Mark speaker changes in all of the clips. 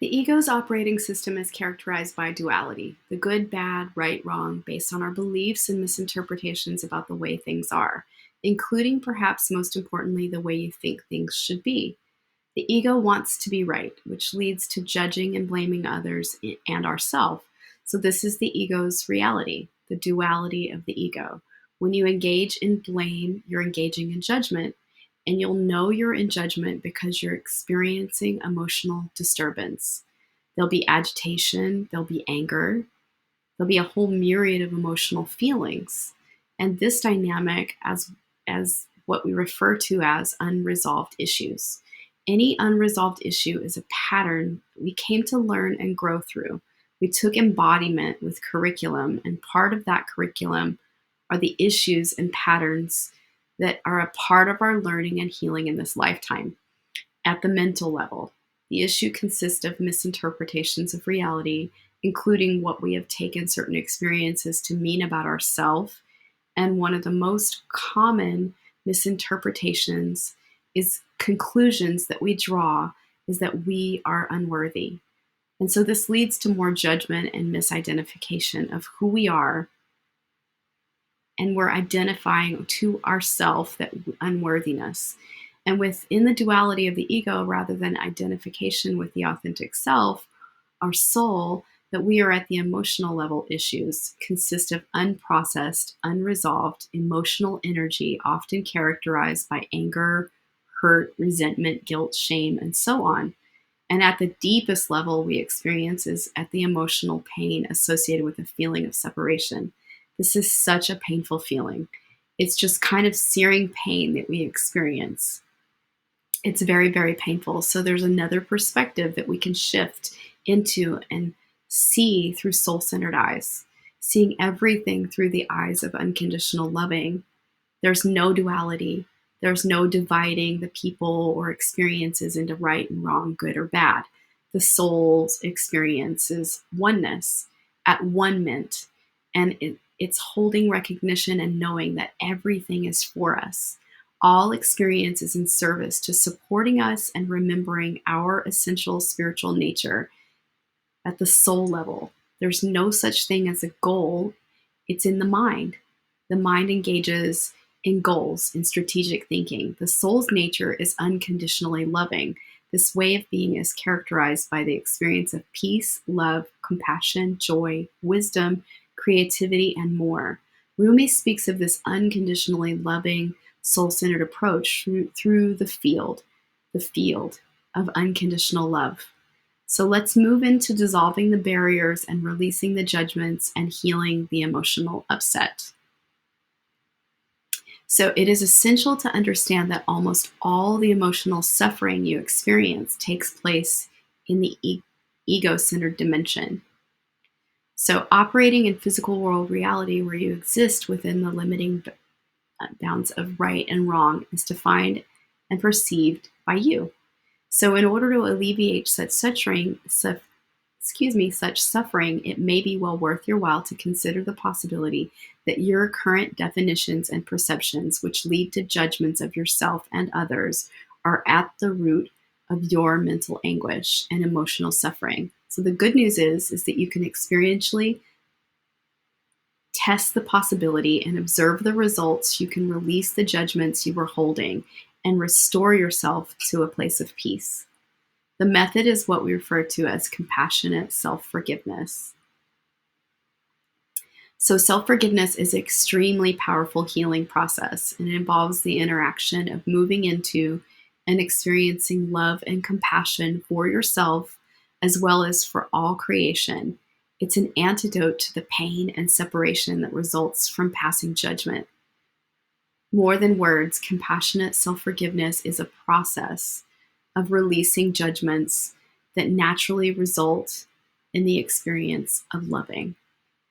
Speaker 1: The ego's operating system is characterized by duality, the good, bad, right, wrong, based on our beliefs and misinterpretations about the way things are, including perhaps most importantly, the way you think things should be. The ego wants to be right, which leads to judging and blaming others and ourselves. So, this is the ego's reality, the duality of the ego. When you engage in blame, you're engaging in judgment, and you'll know you're in judgment because you're experiencing emotional disturbance. There'll be agitation, there'll be anger, there'll be a whole myriad of emotional feelings. And this dynamic as what we refer to as unresolved issues. Any unresolved issue is a pattern we came to learn and grow through. We took embodiment with curriculum, and part of that curriculum are the issues and patterns that are a part of our learning and healing in this lifetime. At the mental level, the issue consists of misinterpretations of reality, including what we have taken certain experiences to mean about ourselves. And one of the most common misinterpretations is conclusions that we draw is that we are unworthy. And so this leads to more judgment and misidentification of who we are, and we're identifying to ourself that unworthiness. And within the duality of the ego, rather than identification with the authentic self, our soul, that we are at the emotional level issues consist of unprocessed, unresolved emotional energy, often characterized by anger, hurt, resentment, guilt, shame, and so on. And at the deepest level we experience is at the emotional pain associated with the feeling of separation. This is such a painful feeling. It's just kind of searing pain that we experience. It's very, very painful. So there's another perspective that we can shift into and see through soul centered eyes, seeing everything through the eyes of unconditional loving. There's no duality. There's no dividing the people or experiences into right and wrong, good or bad. The soul's experience is oneness, at one ment, and it's holding recognition and knowing that everything is for us. All experience is in service to supporting us and remembering our essential spiritual nature at the soul level. There's no such thing as a goal, it's in the mind. The mind engages in goals, in strategic thinking. The soul's nature is unconditionally loving. This way of being is characterized by the experience of peace, love, compassion, joy, wisdom, creativity, and more. Rumi speaks of this unconditionally loving, soul-centered approach through the field of unconditional love. So let's move into dissolving the barriers and releasing the judgments and healing the emotional upset. So it is essential to understand that almost all the emotional suffering you experience takes place in the ego-centered dimension. So operating in physical world reality where you exist within the limiting bounds of right and wrong is defined and perceived by you. So in order to alleviate such suffering, it may be well worth your while to consider the possibility that your current definitions and perceptions, which lead to judgments of yourself and others, are at the root of your mental anguish and emotional suffering. So the good news is that you can experientially test the possibility and observe the results. You can release the judgments you were holding and restore yourself to a place of peace. The method is what we refer to as compassionate self-forgiveness. So self-forgiveness is an extremely powerful healing process, and it involves the interaction of moving into and experiencing love and compassion for yourself as well as for all creation. It's an antidote to the pain and separation that results from passing judgment. More than words, compassionate self-forgiveness is a process of releasing judgments that naturally result in the experience of loving.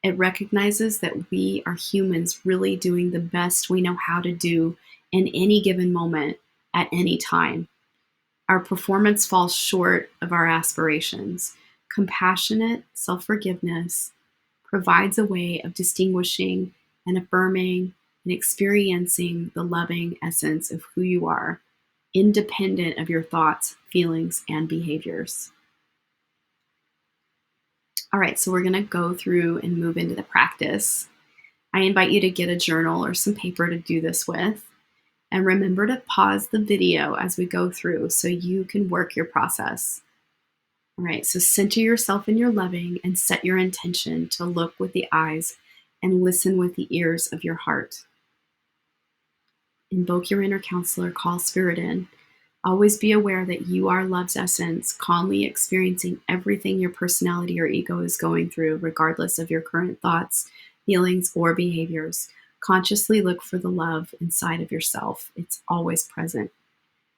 Speaker 1: It recognizes that we are humans really doing the best we know how to do in any given moment at any time. Our performance falls short of our aspirations. Compassionate self-forgiveness provides a way of distinguishing and affirming and experiencing the loving essence of who you are, independent of your thoughts, feelings, and behaviors. All right, so we're going to go through and move into the practice. I invite you to get a journal or some paper to do this with. And remember to pause the video as we go through so you can work your process. All right, so center yourself in your loving and set your intention to look with the eyes and listen with the ears of your heart. Invoke your inner counselor, call spirit in. Always be aware that you are love's essence, calmly experiencing everything your personality or ego is going through, regardless of your current thoughts, feelings, or behaviors. Consciously look for the love inside of yourself. It's always present.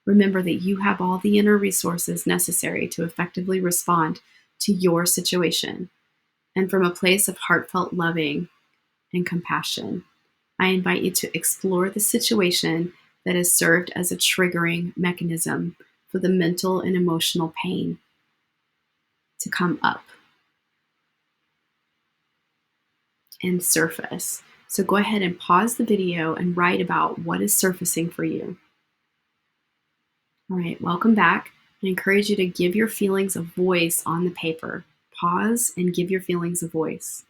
Speaker 1: Remember that you have all the inner resources necessary to effectively respond to your situation. And from a place of heartfelt loving and compassion, I invite you to explore the situation that has served as a triggering mechanism for the mental and emotional pain to come up and surface. So go ahead and pause the video and write about what is surfacing for you. All right, welcome back. I encourage you to give your feelings a voice on the paper. Pause and give your feelings a voice.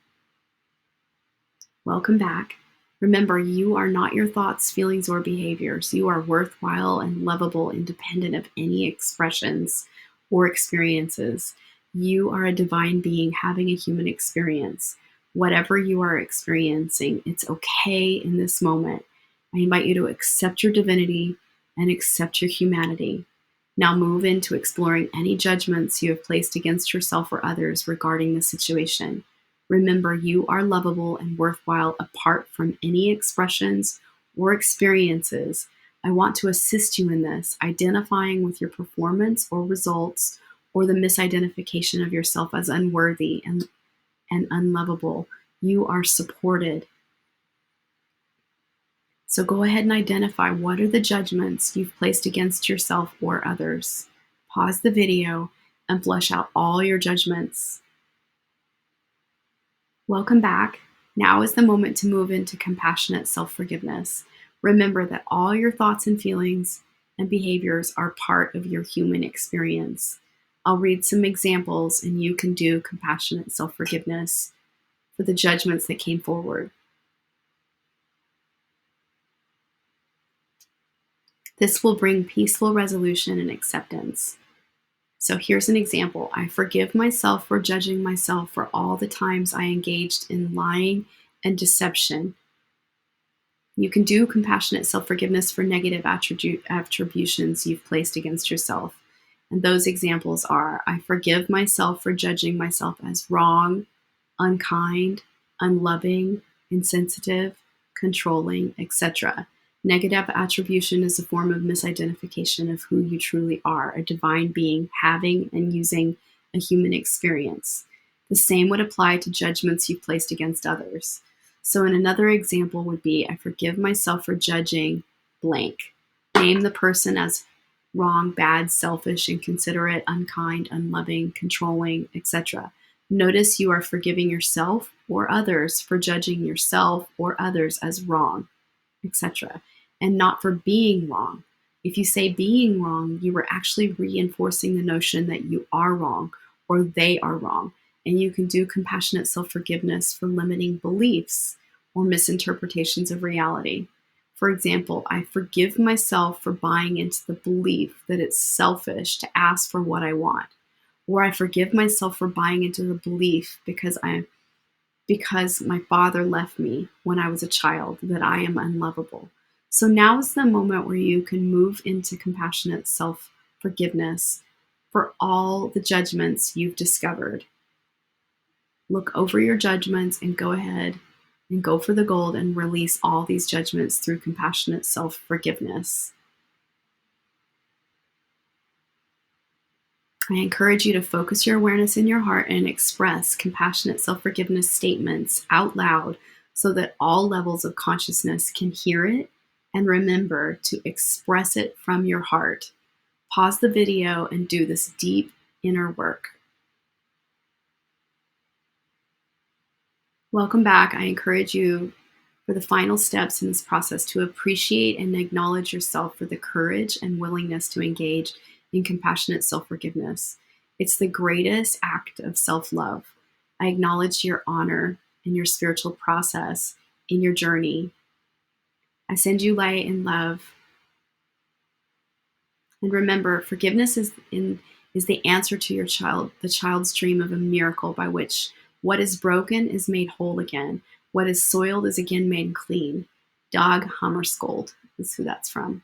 Speaker 1: Welcome back. Remember, you are not your thoughts, feelings, or behaviors. You are worthwhile and lovable, independent of any expressions or experiences. You are a divine being having a human experience. Whatever you are experiencing, it's okay in this moment. I invite you to accept your divinity and accept your humanity. Now move into exploring any judgments you have placed against yourself or others regarding the situation. Remember, you are lovable and worthwhile apart from any expressions or experiences. I want to assist you in this, identifying with your performance or results or the misidentification of yourself as unworthy and unlovable. You are supported. So go ahead and identify what are the judgments you've placed against yourself or others. Pause the video and flush out all your judgments. Welcome back. Now is the moment to move into compassionate self-forgiveness. Remember that all your thoughts and feelings and behaviors are part of your human experience. I'll read some examples and you can do compassionate self-forgiveness for the judgments that came forward. This will bring peaceful resolution and acceptance. So here's an example. I forgive myself for judging myself for all the times I engaged in lying and deception. You can do compassionate self-forgiveness for negative attributions you've placed against yourself. And those examples are, I forgive myself for judging myself as wrong, unkind, unloving, insensitive, controlling, etc. Negative attribution is a form of misidentification of who you truly are, a divine being having and using a human experience. The same would apply to judgments you've placed against others. So in another example would be, I forgive myself for judging blank. Name the person as wrong, bad, selfish, inconsiderate, unkind, unloving, controlling, etc. Notice you are forgiving yourself or others for judging yourself or others as wrong, etc., and not for being wrong. If you say being wrong, you are actually reinforcing the notion that you are wrong or they are wrong. And you can do compassionate self-forgiveness for limiting beliefs or misinterpretations of reality. For example, I forgive myself for buying into the belief that it's selfish to ask for what I want. Or I forgive myself for buying into the belief because my father left me when I was a child that I am unlovable. So now is the moment where you can move into compassionate self-forgiveness for all the judgments you've discovered. Look over your judgments and go ahead and go for the gold and release all these judgments through compassionate self-forgiveness. I encourage you to focus your awareness in your heart and express compassionate self-forgiveness statements out loud so that all levels of consciousness can hear it, and remember to express it from your heart. Pause the video and do this deep inner work. Welcome back. I encourage you for the final steps in this process to appreciate and acknowledge yourself for the courage and willingness to engage in compassionate self-forgiveness. It's the greatest act of self-love. I acknowledge your honor and your spiritual process in your journey. I send you light and love. And remember, forgiveness is the answer to the child's dream of a miracle by which what is broken is made whole again. What is soiled is again made clean. Dag Hammarskjöld is who that's from.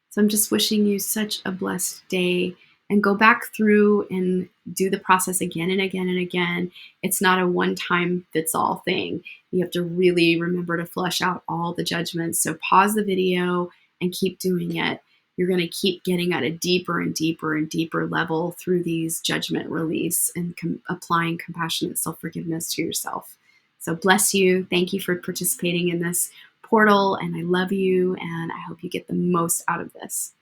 Speaker 1: So I'm just wishing you such a blessed day, and go back through and do the process again and again and again. It's not a one-time fits all thing. You have to really remember to flush out all the judgments. So pause the video and keep doing it. You're going to keep getting at a deeper and deeper and deeper level through these judgment release and applying compassionate self-forgiveness to yourself. So bless you. Thank you for participating in this portal, and I love you, and I hope you get the most out of this.